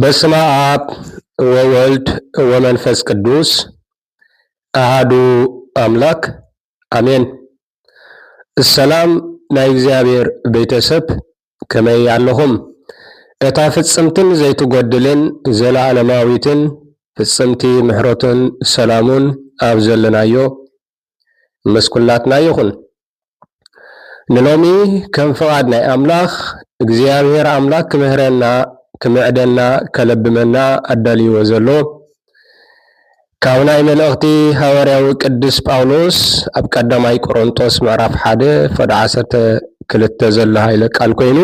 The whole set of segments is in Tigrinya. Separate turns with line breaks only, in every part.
በስመ አብ ወወልድ ወመንፈስ ቅዱስ አሐዱ አምላክ አሜን። ሰላም ናይ እግዚአብሔር ቤተሰብ ከመይ ኣለኹም? እታ ፍጽምትን ዘይትጎድልን ዘለዓለማዊትን ፍጽምቲ ምሕረትን ሰላሙን ኣብ ዘለናዮ መስኩላትና ይኹን። ንሎሚ ከም ፍቓድ ናይ ኣምላኽ እግዚአብሔር ኣምላክ ክምህረና ክምዕደና ከለብመና ኣዳልይዎ ዘሎ ካብ ናይ መልእኽቲ ሐዋርያዊ ቅዱስ ጳውሎስ ኣብ ቀዳማይ ቆሮንጦስ ምዕራፍ 1 ፈድ 12 ዘሎ ኃይለ ቃል ኮይኑ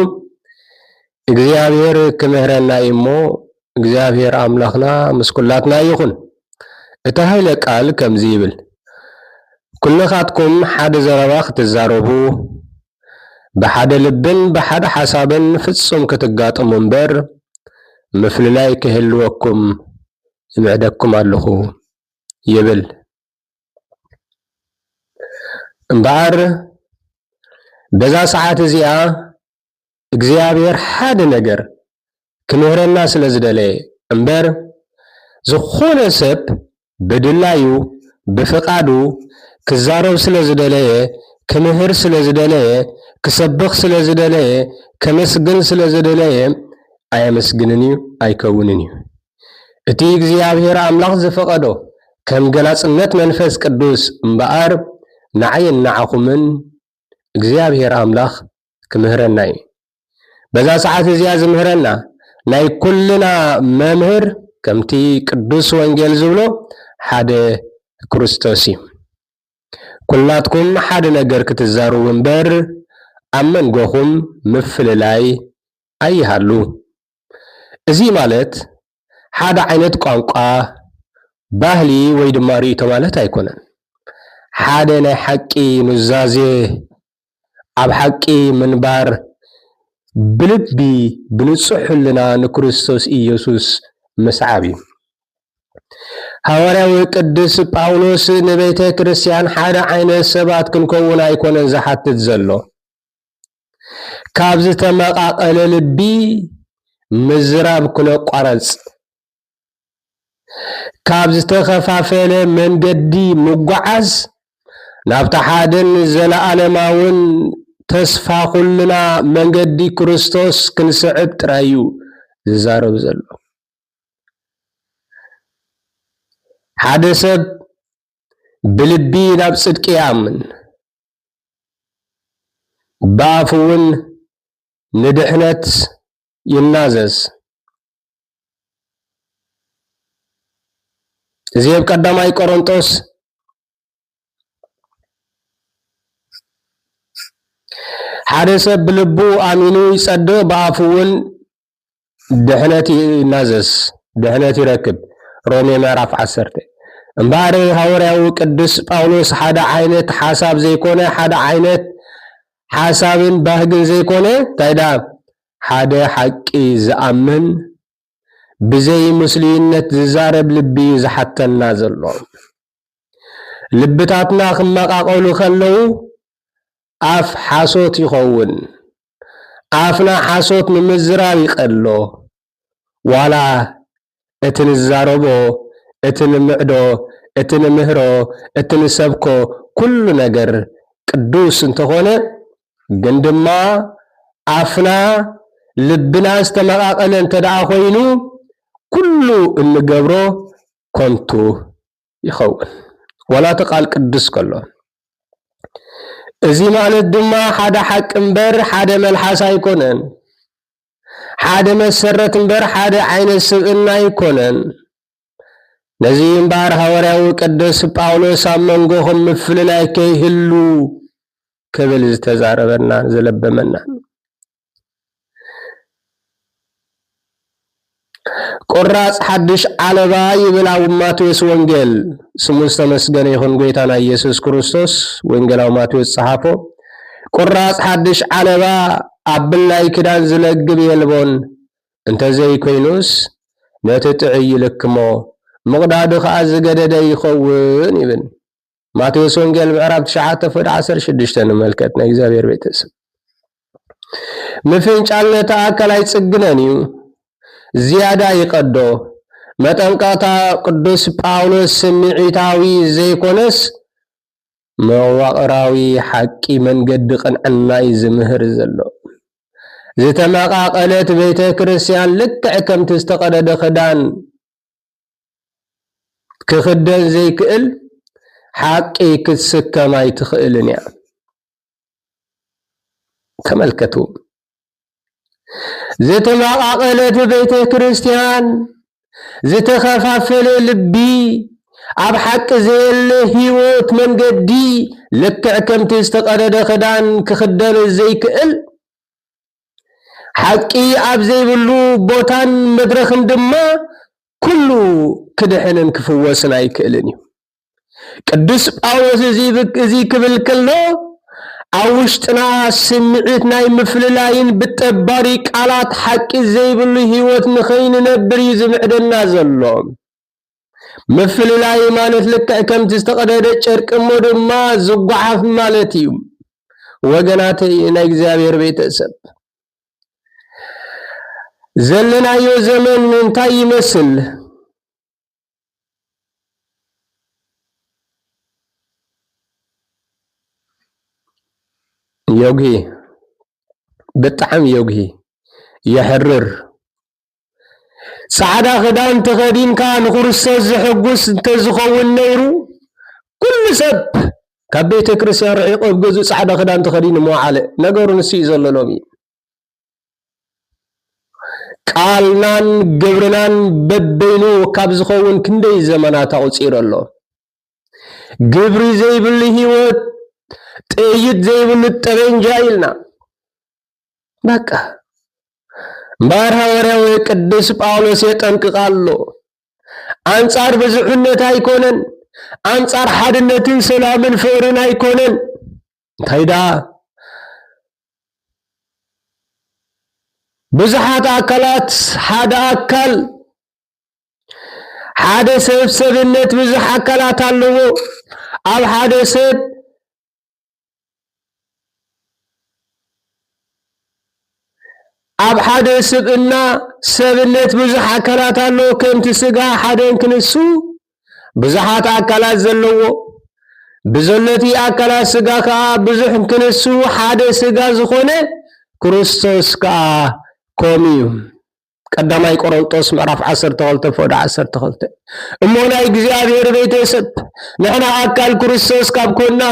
እግዚአብሔር ክምህረና እሞ እግዚአብሔር ኣምላኽና ምስኩላትና ይኹን። እቲ ኃይለ ቃል ከምዚ ይብል: ኩልኻትኩም ሓደ ዘረባ ክትዛረቡ ብሓደ ልብን ብሓደ ሓሳብን ፍጹም ክትጋጠሙ እምበር ምፍልላይ ክህልወኩም ይምዕደኩም ኣለኹ ይብል። እምበኣር በዛ ሰዓት እዚኣ እግዚአብሔር ሓደ ነገር ክምህረና ስለ ዝደለየ እምበር ዝኾነ ሰብ ብድላዩ ብፍቓዱ ክዛረብ ስለ ዝደለየ ክምህር ስለ ዝደለየ ክሰብኽ ስለ ዝደለየ ከመስግን ስለ ዝደለየ ኣየመስግንን እዩ ኣይከውንን እዩ። እቲ እግዚአብሔር ኣምላኽ ዝፈቐዶ ከም ገላጽነት መንፈስ ቅዱስ እምበኣር ንዓይን ንዓኹምን እግዚአብሔር ኣምላኽ ክምህረና እዩ። በዛ ሰዓት እዚኣ ዝምህረና ናይ ኩልና መምህር ከምቲ ቅዱስ ወንጌል ዝብሎ ሓደ ክርስቶስ እዩ። ኩላትኩም ሓደ ነገር ክትዛረቡ እምበር ኣብ መንጎኹም ምፍልላይ ኣይሃሉ። እዚ ማለት ሓደ ዓይነት ቋንቋ ባህሊ ወይ ድማ ርእይቶ ማለት ኣይኮነን። ሓደ ናይ ሓቂ ኑዛዜ ኣብ ሓቂ ምንባር ብልቢ ብንጹሕ ህልና ንክርስቶስ ኢየሱስ ምስዓብ እዩ። ሐዋርያዊ ቅዱስ ጳውሎስ ንቤተ ክርስቲያን ሓደ ዓይነት ሰባት ክንከውን ኣይኮነን ዝሓትት ዘሎ። ካብ ዝተመቓቐለ ልቢ ምዝራብ ክነቋረጽ፣ ካብ ዝተኸፋፈለ መንገዲ ምጓዓዝ ናብታ ሓደን ዘለዓለማውን ተስፋ ኩልና መንገዲ ክርስቶስ ክንስዕብ ጥራይ እዩ ዝዛረብ ዘሎ። ሓደ ሰብ ብልቢ ናብ ጽድቂ ይኣምን፣ ብኣፉ እውን ንድሕነት ይናዘዝ። እዚ ኣብ ቀዳማይ ቆሮንጦስ ሓደ ሰብ ብልቡ ኣሚኑ ይጸድቕ፣ ብኣፉ እውን ድሕነት ይናዘዝ፣ ድሕነት ይረክብ። ሮሜ ምዕራፍ 10 እምበኣር ሐዋርያዊ ቅዱስ ጳውሎስ ሓደ ዓይነት ሓሳብ ዘይኮነ ሓደ ዓይነት ሓሳብን ባህግን ዘይኮነ ታይዳ ሓደ ሓቂ ዝኣምን ብዘይ ሙስሊምነት ዝዛረብ ልቢ ዝሓተና ዘሎ። ልብታትና ክመቓቐሉ ከለዉ ኣፍ ሓሶት ይኸውን። ኣፍና ሓሶት ንምዝራብ ይቐሎ። ዋላ እቲ ንዛረቦ እቲ ንምዕዶ እቲ ንምህሮ እቲ ንሰብኮ ኩሉ ነገር ቅዱስ እንተኾነ ግን ድማ ኣፍና ልብና ዝተመቓቐለ እንተደኣ ኮይኑ ኩሉ እንገብሮ ኮንቱ ይኸውን። ዋላ እቲ ቃል ቅዱስ ከሎ እዚ ማለት ድማ ሓደ ሓቂ እምበር ሓደ መልሓስ ኣይኮነን። ሓደ መሰረት እምበር ሓደ ዓይነት ስብእና ኣይኮነን። ነዚ እምበኣር ሐዋርያዊ ቅዱስ ጳውሎስ ኣብ መንጎኹም ምፍልላይ ከይህሉ ክብል ዝተዛረበና ዘለበመና። ቁራጽ ሓድሽ ዓለባ ይብል ኣብ ማቴዎስ ወንጌል። ስሙ ዝተመስገነ ይኹን ጎይታና ኢየሱስ ክርስቶስ ወንጌላዊ ማቴዎስ ጸሓፎ። ቁራጽ ሓድሽ ዓለባ ኣብ ብላይ ክዳን ዝለግብ የልቦን፣ እንተዘይኮይኑስ ነቲ ጥዑይ ይልክሞ፣ ምቕዳዱ ከዓ ዝገደደ ይኸውን ይብል። ማቴዎስ ወንጌል ምዕራፍ 9 ፈድ 16 ንመልከት። ናይ እግዚአብሔር ቤተሰብ ምፍንጫል ነቲ ኣካል ኣይጽግነን እዩ። زيادة يقدو متنقاتا قدوس باولوس سمعيتاوي زيكونس مواقراوي حقي من قدقن عناي زمهر زلو زتماقاقلت بيت كريستيان لك كم تستقدد خدان كخدن زي كئل حقي كتسكا ما يتخئلن يعني تملكتوا زتماقاقلت بيت كريستيان زتخفافل لبي اب حق زيل هيوت من قدي لك كم تستقدد خدان كخدن زي كئل حقي اب زي بلو بوتان مدرخن دما كله كدحنن كفوسنا يكلني قدس باولوس زي كبل كله اوشتنا سمعتنا يمفللاين بالتباري قالات حقي زي بلو هيوت نخين نبر يزمعدنا زلو مفللاي مالت لك كم تستقدد ጨርቅ ሞድማ ዝጓዓፍ ማለት እዩ ወገናተይ ናይ እግዚአብሔር ቤተሰብ ዘለናዮ ዘመን እንታይ ይመስል ዮጊ በጣም ዮጊ يحرر سعدا خدان تخدين كان خرسوس زحقوس تزخون نيرو كل سب كبيت كريستيان رعيقو بجزء سعدا خدان تخدين مو على نغورو نسي زللومي قالنان جبرنان ببينو كاب زخون كندي زمانات اوصيرلو جبري زي بلي هيوت طيت زي بلي طرنجايلنا بقى ባርሃወራው ቅዱስ ጳውሎስ የጠንቅቃሉ አንጻር ብዙህነት አይኮነን አንጻር ሐድነትን ሰላምን ፍቅርን አይኮነን ታይዳ ብዙሃት አካላት ሐደ አካል ሐደ ሰብሰብነት ብዙህ አካላት አለው አብ ሐደ ሰብ اب حد سبنا سبنت بزح اكلات الله كنت سغا حدن كنسو بزحات اكلات زلو بزلتي اكلات سغا كا بزح كنسو حد سغا زخونه كريستوس كا كوميو ቀዳማይ ቆሮንቶስ ምዕራፍ 12 ፈወደ 12 እሞናይ እግዚአብሔር ቤተሰብ ንሕና አካል ክርስቶስ ካብ ኮና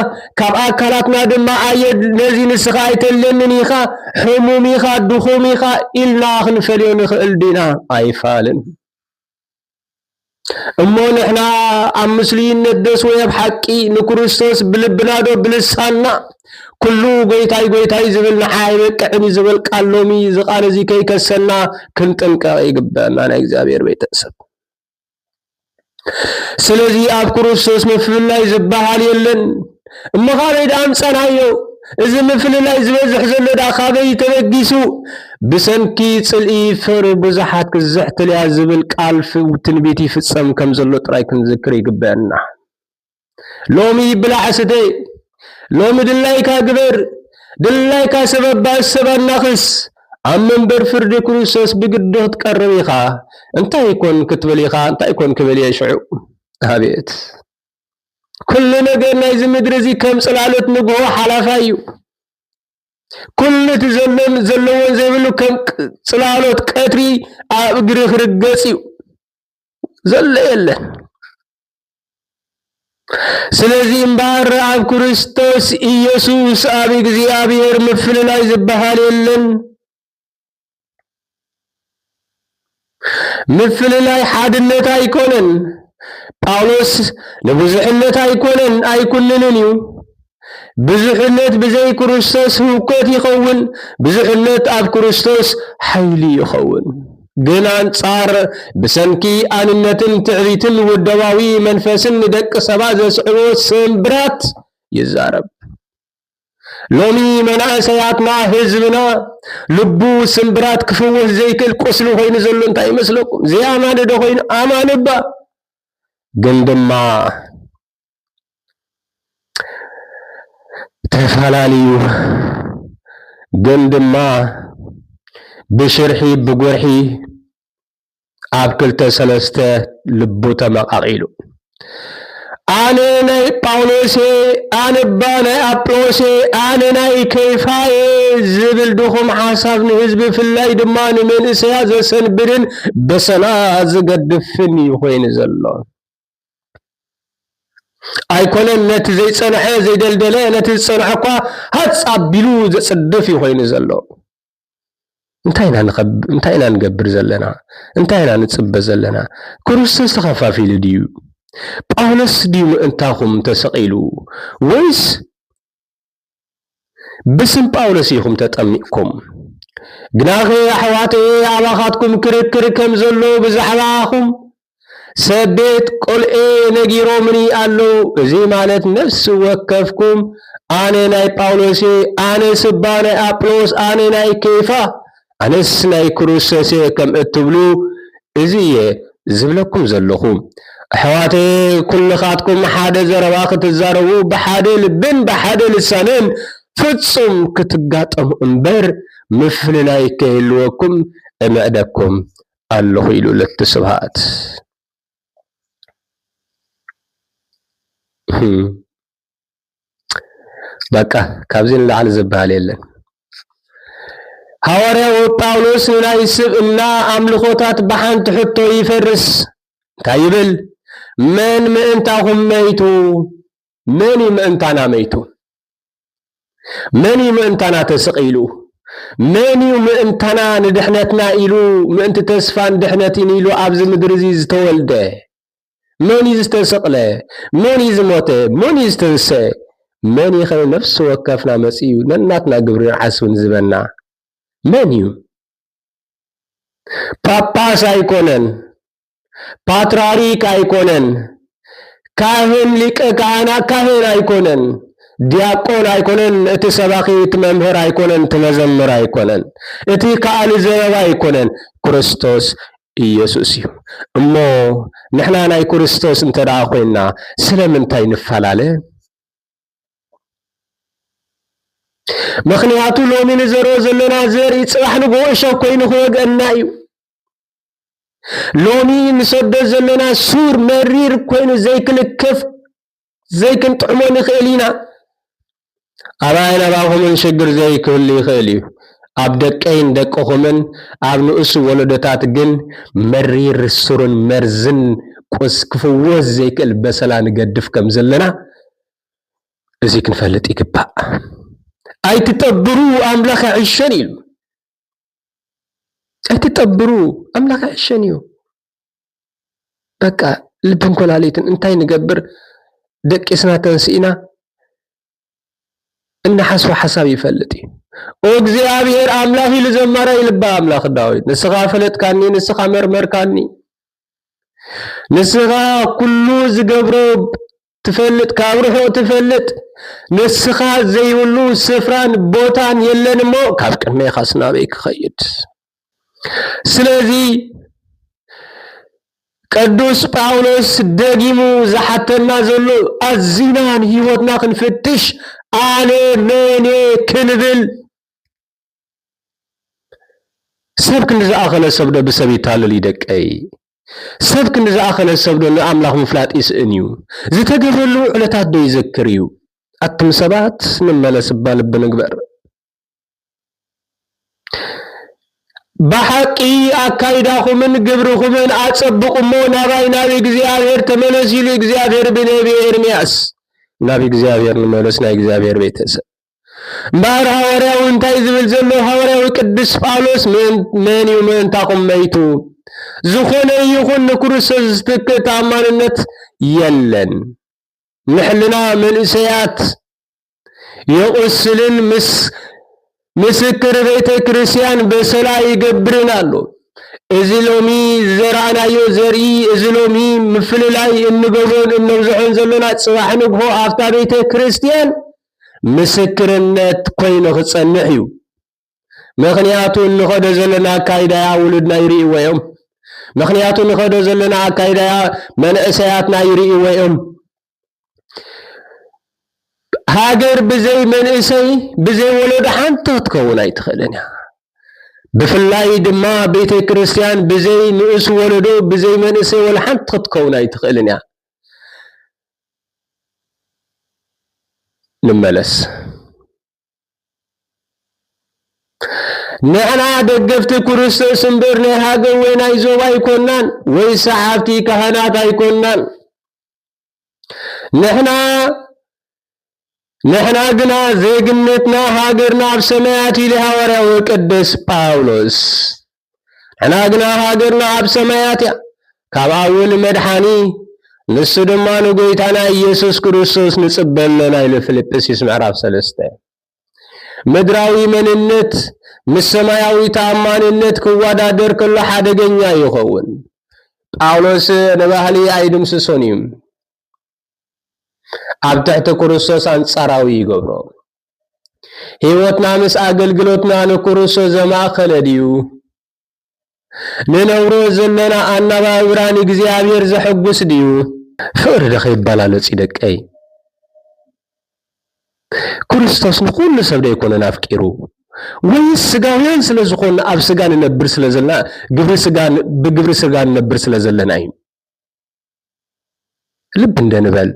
ካብ አካላትና ድማ አየድ ነዚ ንስኻ አይተለንን ኢኻ ሕሙም ኢኻ ድኹም ኢኻ ኢልና ክንፈልዮ ንኽእል ዲና አይፋልን እሞ ንሕና ኣብ ምስሊነት ደስ ወይ ኣብ ሓቂ ንክርስቶስ ብልብና ዶ ብልሳና ኩሉ ጎይታይ ዝብል ንሓይ በቅዕኒ ዝብል ቃሎሚ ዝቃነዚ ከይከሰና ክንጥንቀቕ ይግባና ናይ እግዚአብሔር ቤተሰብ ስለዚ ኣብ ክርስቶስ ምፍልላይ ዝበሃል የለን እመኻበይ ዳምፀናዮ እዚ ምፍልላይ ዝበዝሕ ዘሎ ዳ ካበይ ተበጊሱ ብሰንኪ ጽልኢ ፍር ብዙሓት ክዝሕ ትልያ ዝብል ቃል ትንቢት ይፍጸም ከም ዘሎ ጥራይ ክንዝክር ይግባና ሎሚ ብላዕ ስተይ لوم دلايكا قبر دلايكا سبب باسبان نخس أمن برفرد كروسوس بقدوه تقربيخا انتا يكون كتبليخا انتا يكون كبلي شعو هابيت كل نقرنا يزي مدرزي كم صلالت نقوه حلافايو كل تزلون زي بلو كم صلالت كاتري اقريخ رقاسيو زل يلن ስለዚህ እምባር አብ ክርስቶስ ኢየሱስ አብ እግዚአብሔር ምፍልላይ ዝበሃል የለን ምፍልላይ ሓድነት አይኮነን ጳውሎስ ንብዙሕነት አይኮነን አይኩንንን እዩ ብዙሕነት ብዘይ ክርስቶስ ህውከት ይኸውን ብዙሕነት ኣብ ክርስቶስ ሓይሊ ይኸውን ግን አንጻር በሰንኪ አንነትን ትዕቢትን ወደባዊ መንፈስን ደቅ ሰባ ዘስዕቦ ስምብራት ይዛረብ ሎሚ መናእሰያትና ህዝብና ልቡ ስምብራት ክፍውስ ዘይክል ቁስሉ ኮይኑ ዘሎ እንታይ ይመስለኩም ዝያማነ ዶ ኮይኑ አማንባ ግን ድማ ተፋላልዩ ግን ድማ بشرحي بقرحي ኣብ 2:3 ልቡ ተመቃቂሉ ኣነ ናይ ጳውሎስ ኣነ ናይ ኣጵሎስ ኣነ ናይ ኬፋ ዝብል ድኹም ሓሳብ ንህዝቢ ፍላይ ድማ ንመንእሰያ ዘሰንብድን በሰና ዝገድፍን ኮይኑ ዘሎ ኣይኮነን ነቲ ዘይጸንሐ ዘይደልደለ ነቲ ዝጸንሐ እኳ ሃጻቢሉ ዘጽድፍ ኮይኑ ዘሎ እንታይ ኢና ንገብር ዘለና እንታይ ኢና ንጽበ ዘለና ክርስቶስ ተኸፋፊሉ ድዩ ጳውሎስ ድዩ ምእንታኹም ተሰቂሉ ወይስ ብስም ጳውሎስ ኢኹም ተጠሚቕኩም ግናኸ ኣሕዋተይ ኣባኻትኩም ክርክር ከም ዘሎ ብዛዕባኹም ሰቤት ቆልኤ ነጊሮምኒ ኣለው እዚ ማለት ነፍሲ ወከፍኩም ኣነ ናይ ጳውሎስ ኣነ ስባ ናይ ኣጵሎስ ኣነ ናይ ኬፋ ኣነስ ናይ ክርስቶስ ከም እትብሉ እዚ እየ ዝብለኩም ዘለኹ ኣሕዋተይ ኩልኻትኩም ሓደ ዘረባ ክትዛረቡ ብሓደ ልብን ብሓደ ልሳንን ፍጹም ክትጋጠሙ እምበር ምፍልላይ ከይህልወኩም እምዕደኩም ኣለኹ ኢሉ ለቲ ስብሃት በቃ ካብዚ ንላዕሊ ዝበሃል የለን ሐዋርያው ጳውሎስ ናይ ስብእና ኣምልኾታት ብሓንቲ ሕቶ ይፈርስ እንታይ ይብል መን ምእንታኹም መይቱ መን ምእንታና መይቱ መን ምእንታና ተሰቂሉ መን ምእንታና ንድሕነትና ኢሉ ምእንቲ ተስፋን ድሕነትን ኢሉ ኣብዚ ምድሪ እዚ ዝተወልደ መን ዝተሰቕለ መን ዝሞተ መን ዝተንስአ መን ይኸ ነፍሲ ወከፍና መጽዩ ነናትና ግብሪ ሓስብን ዝበና መን እዩ ጳጳስ ኣይኮነን ፓትርያርክ ኣይኮነን ካህን ሊቀ ካህናት ካህን ኣይኮነን ዲያቆን ኣይኮነን እቲ ሰባኺ እቲ መምህር ኣይኮነን እቲ መዘምር ኣይኮነን እቲ ከኣሊ ዘረባ ኣይኮነን ክርስቶስ ኢየሱስ እዩ እሞ ንሕና ናይ ክርስቶስ እንተደኣ ኮይና ስለምንታይ ንፈላለ ምክንያቱ ሎሚ ንዘርኦ ዘለና ዘርኢ ጽባሕ ንግሆ እሾክ ኮይኑ ክወግአና እዩ ሎሚ ንሰዶ ዘለና ሱር መሪር ኮይኑ ዘይክልከፍ ዘይክንጥዕሞ ንኽእል ኢና ኣባይና ባኹምን ሽግር ዘይክህሉ ይኽእል እዩ ኣብ ደቀይን ደቀኹምን ኣብ ንእሱ ወለዶታት ግን መሪር ሱርን መርዝን ቁስ ክፍወስ ዘይክእል በሰላ ንገድፍ ከም ዘለና እዚ ክንፈልጥ ይግባእ ኣይትጠብሩ ኣምላኽ ይዕሸን ኢሉ ኣይትጠብሩ ኣምላኽ ይዕሸን እዩ በቃ ልብን ኮላሊትን እንታይ ንገብር ደቂስና ተንስኢና እናሓስዋ ሓሳብ ይፈልጥ እዩ እግዚአብሔር አምላክ ይልዘመረ ይልባ አምላክ ዳዊት ንስኻ ፈለጥካኒ ንስኻ መርመርካኒ ንስኻ ኩሉ ዝገብሮ ትፈልጥ ካብርሆ ትፈልጥ ንስኻ ዘይብሉ ስፍራን ቦታን የለንሞ ካብ ቅድሜኻ ስናበይ ክኸይድ ስለዚ ቅዱስ ጳውሎስ ደጊሙ ዝሓተና ዘሎ ኣዚናን ህይወትና ክንፍትሽ አለ መኔ ክንብል ሰብ ክንዝኣኸለ ሰብዶ ብሰብ ይታለል ይደቀይ ሰብ ክንዝኣኸለ ሰብዶ ንኣምላኽ ምፍላጥ ይስእን እዩ ዝተገበሉ ዕለታት ዶ ይዘክር እዩ ኣቱም ሰባት ንመለስ ባልብ ንግበር በሐቂ አካይዳኹምን ግብርኹምን አጸብቁሞ ናባይ ናቢ እግዚአብሔር ተመለሲሉ እግዚአብሔር በነቢይ ኤርምያስ ናቢ እግዚአብሔር ንመለስ ናይ እግዚአብሔር ቤተሰብ ማር ሐዋርያው እንታይ ዝብል ዘሎ ሐዋርያው ቅዱስ ጳውሎስ ምን ይመንታኹም መይቱ ዝኾነ ይኹን ንክርስቶስ ዝትክእ ተኣማንነት የለን ንሕልና መንእሰያት የቁስልን ምስክር ቤተ ክርስቲያን በሰላ ይገብርን አሉ እዚ ሎሚ ዘራናዮ ዘሪ እዚ ሎሚ ምፍልላይ እንገብሮን እንብዝሖን ዘለና ጽባሕ ንግሆ ኣፍታ ቤተ ክርስቲያን ምስክርነት ኮይኑ ክጸንሕ እዩ ምክንያቱ ንኸደ ዘለና አካይዳያ ውሉድና ይርእይወዮም ምክንያቱ ንኸደ ዘለና አካይዳያ መንእሰያትና ይርእይወዮም ሃገር ብዘይ መንእሰይ ብዘይ ወለዶ ሓንቲ ክትከውን ኣይትኽእልን እያ ብፍላይ ድማ ቤተ ክርስቲያን ብዘይ ንእስ ወለዶ ብዘይ መንእሰይ ወላ ሓንቲ ክትከውን ኣይትኽእልን እያ። ንመለስ ንሕና ደገፍቲ ክርስቶስ እምበር ናይ ሃገር ወይ ናይ ዞባ ኣይኮናን ወይ ሰዓብቲ ካህናት ኣይኮናን። ንሕና ግና ዜግነትና ሃገርና ኣብ ሰማያት ኢሉ ሐዋርያው ቅዱስ ጳውሎስ ንሕና ግና ሃገርና ኣብ ሰማያት እያ ካብኣ እውን መድሓኒ ንሱ ድማ ንጎይታና ኢየሱስ ክርስቶስ ንጽበለና ኢሉ ፊልጵስዩስ ምዕራፍ 3 ምድራዊ መንነት ምስ ሰማያዊ ተኣማንነት ክወዳደር ከሎ ሓደገኛ ይኸውን። ጳውሎስ ንባህሊ ኣይድምስሶን እዩ ኣብ ትሕቲ ክርስቶስ አንጻራዊ ይገብሮ። ህይወትና ምስ አገልግሎትና ንክርስቶስ ዘማእከለ ድዩ? ንነብሮ ዘለና አነባብራን እግዚአብሔር ዘሐጉስ ድዩ? ፍቅሪ ደኸ ይባላለጽ ይደቀይ ክርስቶስ ንኩሉ ሰብ ደይኮነን አፍቂሩ ወይስ ስጋውያን ስለዝኾነ ኣብ ስጋ ንነብር ስለዘለና ብግብሪ ስጋ ንነብር ስለዘለና እዩ። ልብ እንደንበል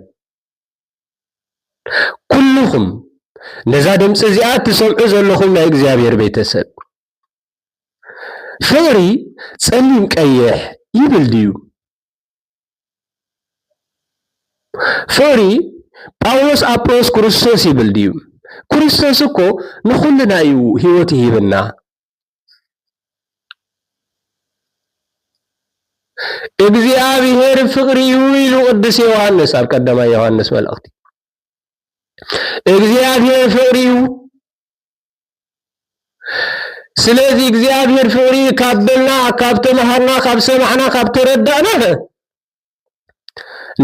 ኩልኩም ነዛ ድምጽ እዚኣ ትሰምዑ ዘለኹም ናይ እግዚአብሔር ቤተሰብ ፍቅሪ ጸሊም ቀይሕ ይብል ድዩ? ፍቅሪ ጳውሎስ አጵሎስ ክርስቶስ ይብል ድዩ? ክርስቶስ እኮ ንኹልና እዩ ህይወት ይሂብና። እግዚአብሔር ፍቅሪ እዩ ኢሉ ቅዱስ ዮሐንስ ኣብ ቀዳማይ ዮሐንስ መልእክቲ እግዚአብሔር ፍቅሪ እዩ። ስለዚህ እግዚአብሔር ፍቅሪ ካብልና ካብ ተማሃርና ካብ ሰማዕና ካብ ተረዳእና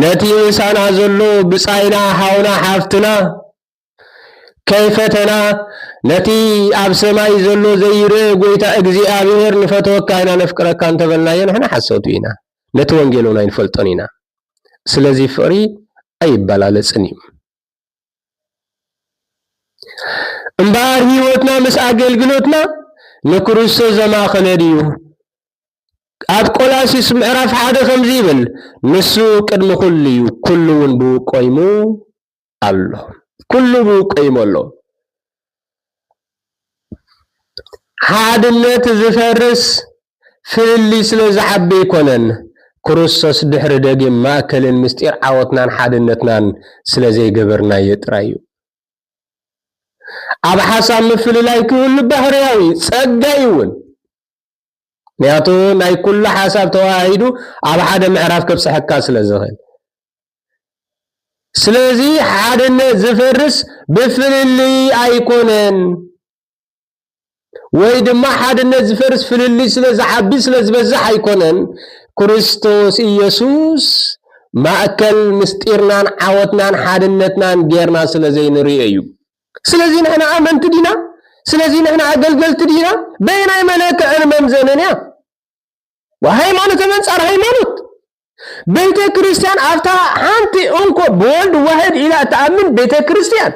ነቲ ኢሳና ዘሎ ብጻይና ሓውና ሓፍትና ከይፈተና ነቲ ኣብ ሰማይ ዘሎ ዘይርእ ጎይታ እግዚአብሔር ንፈተወካ ኢና ነፍቅረካ እንተበልናዮ ንሕና ሓሰቱ ኢና ነቲ ወንጌሉን ኣይንፈልጦን ኢና። ስለዚህ ፍቅሪ ኣይበላለጽን እዩ እምበር ህይወትና ምስ አገልግሎትና ንክርስቶስ ዘማእከለ ድዩ? ኣብ ቆላስይስ ምዕራፍ 1 ከምዚ ይብል ንሱ ቅድሚ ኩሉ እዩ ኩሉ እውን ብኡ ቆይሙ ኣሎ። ኩሉ ብኡ ቆይሙ ኣሎ። ሓድነት ዝፈርስ ፍልይ ስለ ዝዓቢ ይኮነን ክርስቶስ ድሕሪ ደጊም ማእከልን ምስጢር ዓወትናን ሓድነትናን ስለ ዘይገበርናዮ ጥራይ እዩ። ኣብ ሓሳብ ምፍልላይ ክህሉ ባህርያዊ ጸጋ ይውን ንያቱ ናይ ኩሉ ሓሳብ ተዋሂዱ ኣብ ሓደ ምዕራፍ ከብጽሐካ ስለ ዝኽእል ስለዚህ ሓድነት ዝፈርስ ብፍልልይ ኣይኮነን ወይ ድማ ሓድነት ዝፈርስ ፍልልይ ስለ ዝዓቢ ስለ ዝበዝሕ ኣይኮነን ክርስቶስ ኢየሱስ ማእከል ምስጢርናን ዓወትናን ሓድነትናን ጌርና ስለ ዘይንርዮ እዩ። ስለዚህ نحن آمنت دينا ስለዚህ نحن አገልገልት ዲና በይናይ መለክዕን መምዘንያ ወሃይማኖት መንጻር ሃይማኖት ቤተ ክርስቲያን አፍታ አንተ እንኮ በወልድ ዋህድ ኢላ ተአምን ቤተ ክርስቲያን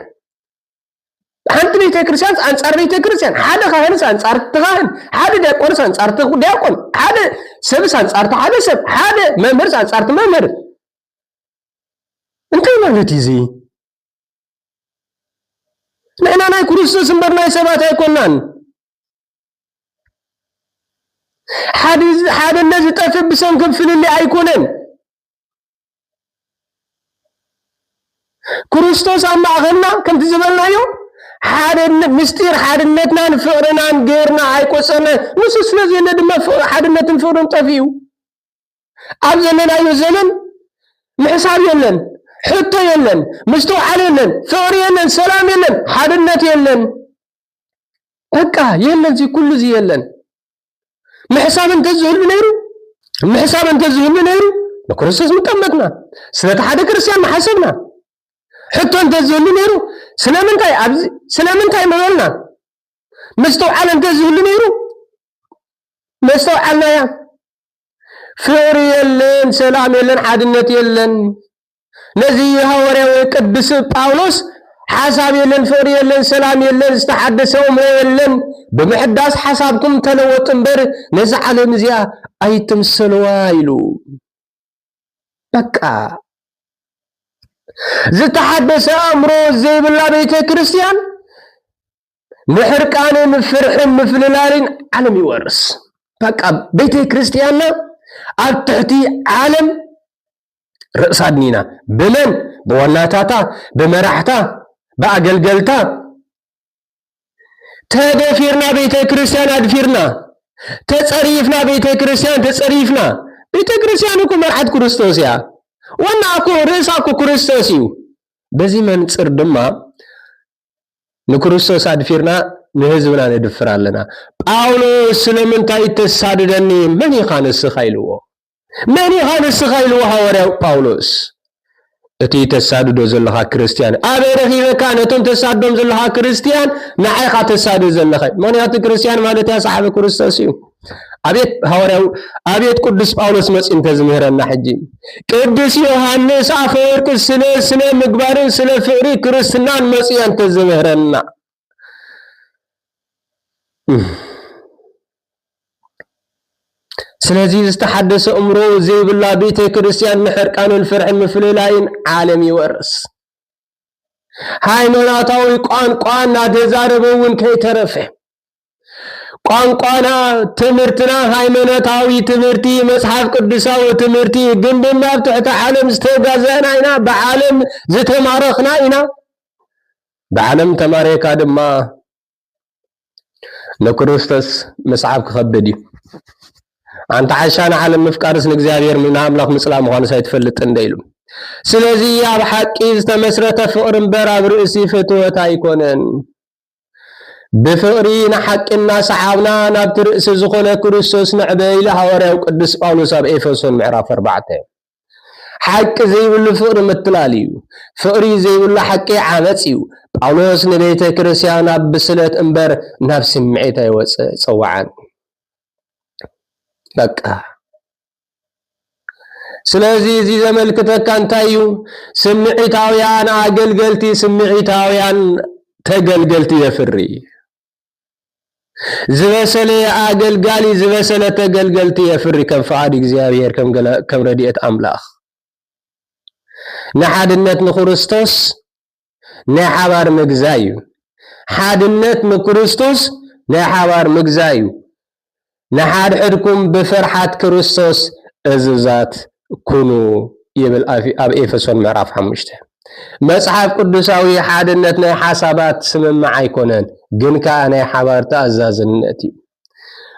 አንተ ቤተ ክርስቲያን አንጻር ቤተ ክርስቲያን ሓደ ካህንስ አንጻር ተካህን ሓደ ዲያቆንስ አንጻር ዲያቆን ሓደ ሰብስ አንጻር ሓደ ሰብ ሓደ መምህርስ አንጻር መምህር እንታይ ማለት ይዚ ንሕና ናይ ክርስቶስ እምበር ናይ ሰባት ኣይኮናን። ሓድነት ዝጠፍእ ብሰንኪ ፍልልይ ኣይኮነን። ክርስቶስ ኣብ ማእኸልና ከምቲ ዝበልናዮ ሓድነት ምስጢር ሓድነትናን ፍቅርናን ጌርና ኣይቆጸርና ንሱ ስለዘለ ድማ ሓድነትን ፍቅርን ጠፊኡ ኣብ ዘለናዮ ዘመን ምሕሳብ የለን ሕቶ የለን ምስተውዓል የለን ፍቅር የለን ሰላም የለን ሓድነት የለን በቃ የለን ዚ ኩሉ ዚ የለን ምሕሳብ እንተዝህሉ ነይሩ ንክርስቶስ ምቀመጥና ስለቲ ሓደ ክርስቲያን መሓሰብና ሕቶ እንተዝህሉ ነይሩ ስለምንታይ መበልና ምስተውዓል እንተዝህሉ ነይሩ ምስተውዓልናያ ፍቅር የለን ሰላም የለን ሓድነት የለን ነዚ ሐዋርያው ቅዱስ ጳውሎስ حساب يلن فقر يلن سلام يلن استحدثهم يلن بمحداث حسابكم تلوت امبر نزعل مزيا اي تمثلوا يلو بقى زتحدث امرو زي بالله بيت كريستيان محرقان مفرح مفللالين عالم يورس بقى بيت كريستيان ابتحتي عالم رأس عدنينا بمن بوناتاتا بمرحتا بأقلقلتا تدفيرنا بيت كريستيان أدفيرنا تصريفنا بيت كريستيان تصريفنا بيت كريستيان كو مرحت كريستوس يا وانا اكو رئيس اكو كريستوس يو بزي من تصر دما نكريستوس أدفيرنا نهزبنا ندفر لنا باولوس سلمنتا يتساددني من يخان السخيلو من يخان السخيلو هوريو باولوس اتي تساددو زلها كريستيان ابي رخيبه كانتم تساددم زلها كريستيان نعيخا تسادد زلها من يات كريستيان مالت يا صاحب كريستوس يو ابيت هوريو ابيت قدس باولوس مسين تزمهرنا حجي قدس يوحنس افورق سنه مغبارن سنه فقري كريستنان مسين تزمهرنا ስለዚህ ዝተሐደሰ እምሮ ዘይብላ ቤተ ክርስቲያን ምሕርቃኑን ፍርሕን ምፍልላይን ዓለም ይወርስ ሃይማኖታዊ ቋንቋና ተዛረበውን ከይተረፈ ቋንቋና ትምህርትና ሃይማኖታዊ ትምህርቲ መጽሐፍ ቅዱሳዊ ትምህርቲ ግን በማብ ትሕተ ዓለም ዝተጋዘና ኢና በዓለም ዝተማረኽና ኢና በዓለም ተማሪካ ድማ ለክርስቶስ መጽሐፍ ክኸበድ أنت عشان عالم مفكارس نجزاير من أملاك مسلم وخانس هيتفلت انديلو سلازي يا بحقي استمسرت فقر برا برئسي فتوة تايكونن بفقرين حق الناس حاونا نبت رئيس زخونة كريستوس نعبي لهوري وقدس باولوس بإفسون معراف 4 حق زي بالله فقر متلاليو فقري زي بالله حقي عامتيو باولوس نبيت كريستيان بسلة انبر نفس معيتا يوصوعان بقى ስለዚህ እዚህ ዘመልክተካ እንታዩ ስምዒታውያን አገልገልቲ ስምዒታውያን ተገልገልቲ የፍሪ ዝበሰለ አገልጋሊ ዝበሰለ ተገልገልቲ የፍሪ ከም ፈቃድ እግዚአብሔር ከም ረድኤት አምላኽ ንሓድነት ንክርስቶስ ናይ ሓባር ምግዛዩ ሓድነት ንክርስቶስ ናይ ሓባር ምግዛዩ نحاد حدكم بفرحات كريستوس اززات كونوا يبل اب افسون معراف 5 مصحف قدساوي حادنتنا حسابات سممع يكونن جن كاني حبار تازازنتي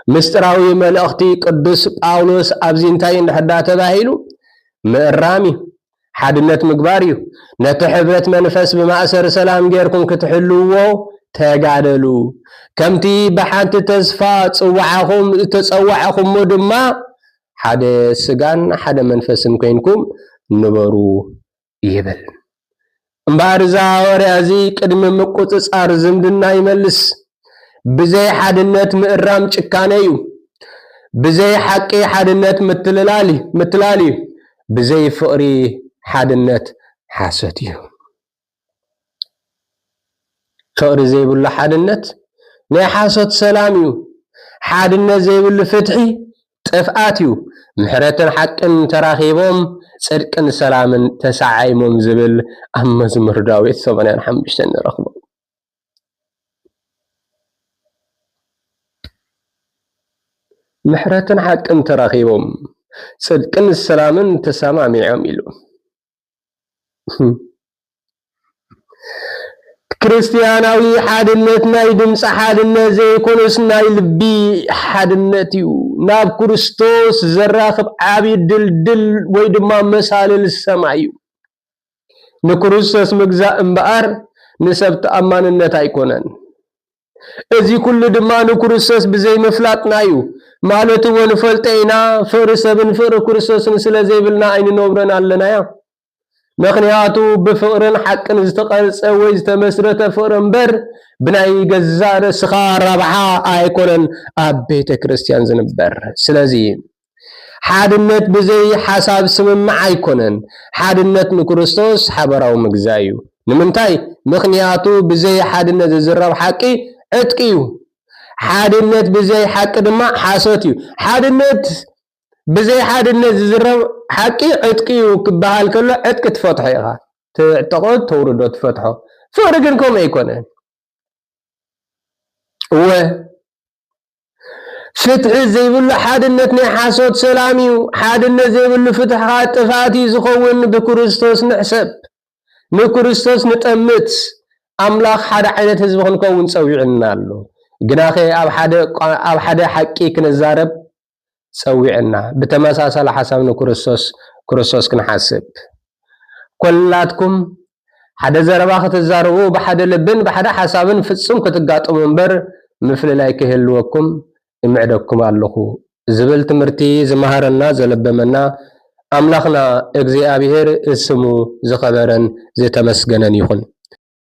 مستراوي ملأختي قدس باولوس ابزينتاي اندحدا تباهيلو مقرامي حادنت مغباريو نتحبرت منفس بمأسر سلام غيركم كتحلوو تغادلو كمتي بحانت تزفا تصوعكم مدما حدا سغان حدا منفسن كينكم نبرو يبل امبارزا وريازي قدم مقصصار زمدنا يملس بزي حدنت مقرام ጭካኔዩ بزي حقي حدنت متلالي بزي فقري حدنت حاستيو فقر زي بالله حدنت ناي حاسد سلاميو حادنت زي بالله فتحي طفاتيو محرتن حقن تراخيبهم صدقن سلامن تسعايمم زبل امزمر داويت 85 نرخبو محرتن حقن تراخيبهم صدقن سلامن تسامعيم يلو كريستياناوي حادنت ناي دمص حادنت زي كونس ناي لبي حادنتيو ناب كريستوس زراخب عابي دل ويدما مسال السمايو نكريستوس مغزا امبار نسبت اماننت ايكونن ازي كل دما نكريستوس بزي مفلاط نايو مالتو ونفلطينا فرسبن فر كريستوسن سلا زيبلنا اين نوبرن علنا يا مخنياتو بفقرن حقن استقرص وي استمسرت فقرن بر بناي غزار سخار ربحا ايكونن ابيت كريستيان زنبر سلازي حادنت بزي حساب سمم ايكونن حادنت نكريستوس حبراو مغزايو نمنتاي ምክንያቱ ብዘይ ሓድነት ዝዝረብ ሓቂ ዕጥቂ እዩ ሓድነት ብዘይ ሓቂ ድማ ሓሶት እዩ ሓድነት ብዘይ ሓድነት ዝዝረብ ሓቂ ዕጥቂ እዩ ክበሃል ከሎ ዕጥቂ ትፈትሖ ኢኻ ትዕጥቆ ተውርዶ ትፈትሖ ፍቅሪ ግን ከምኡ ኣይኮነን ፍትሒ ዘይብሉ ሓድነት ናይ ሓሶት ሰላም እዩ ሓድነት ዘይብሉ ፍትሕኻ ጥፋት እዩ ዝኸውን ብክርስቶስ ንሕሰብ ንክርስቶስ ንጠምት ኣምላኽ ሓደ ዓይነት ህዝቢ ክንከውን ፀዊዕና ኣሎ ግናኸ ኣብ ሓደ ሓቂ ክንዛረብ ፀዊዕና ብተመሳሳሊ ሓሳብ ንክርስቶስ ክንሓስብ ኩላትኩም ሓደ ዘረባ ክትዛረቡ ብሓደ ልብን ብሓደ ሓሳብን ፍጹም ክትጋጠሙ እምበር ምፍልላይ ክህልወኩም እምዕደኩም ኣለኹ ዝብል ትምህርቲ ዝመሃረና ዘለበመና ኣምላኽና እግዚአብሔር እስሙ ዝኸበረን ዝተመስገነን ይኹን